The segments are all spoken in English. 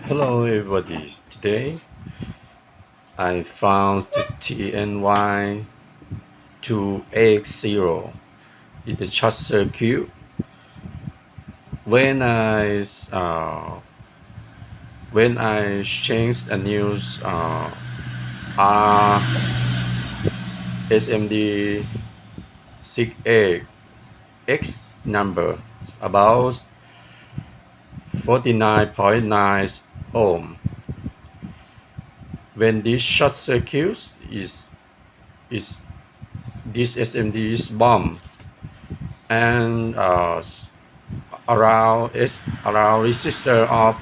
Hello everybody, today I found the TNY280 in the short circuit. When I changed a new SMD 68X number about 49.9 ohm. When this short circuit is this SMD is bomb and around resistor of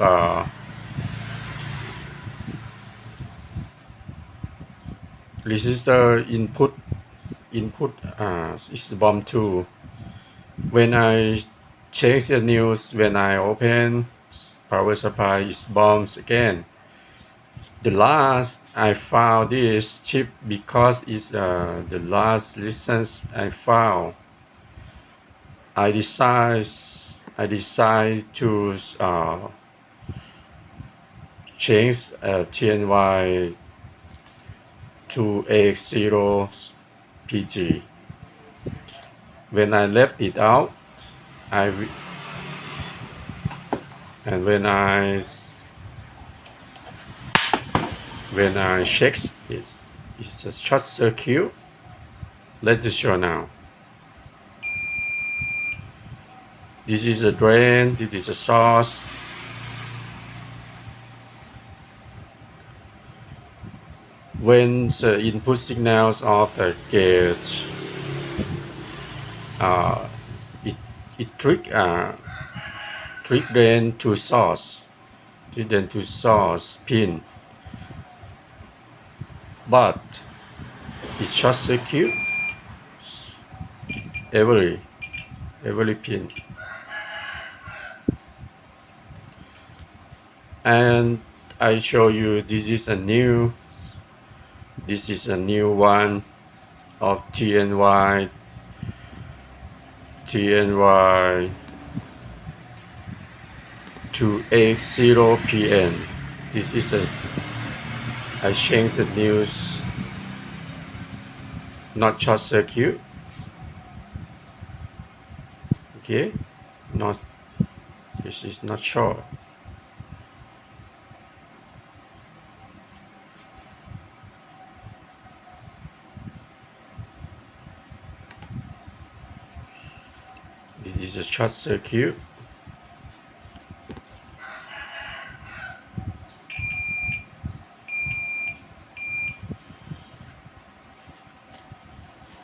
resistor input is bomb too. When I change the news, when I open power supply is bombs again. The last I found this chip because it's the last license I found. I decide to change TNY280PG. When I left it out, and when I check it, it's a short circuit. Let's show now. This is a drain, this is a source. When the input signals of the gate, it trick drain to source, pin, but it short circuit every pin. And I show you this is a new one of TNY280PN. This is I changed the news, not short circuit. Okay, this is not short. This is a short circuit.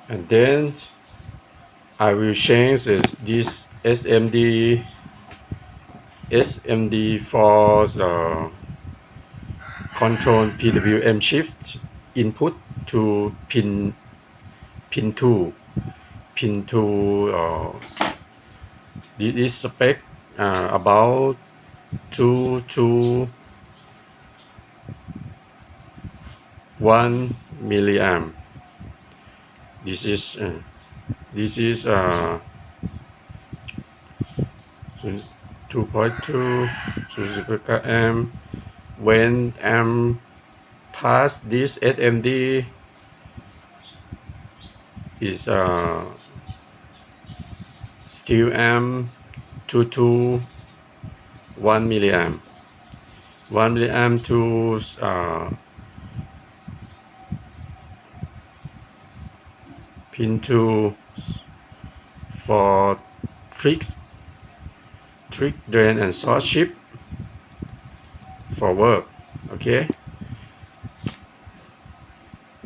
And then I will change this SMD for the control PWM shift input to pin 2. This is spec about 2 to 1 milliamp. This is 2.2 amp. When amp pass this SMD is still amp 2 to 1 milliamp. 1 milliamp to pin 2 for trick drain and source shift for work. Okay,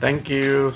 thank you.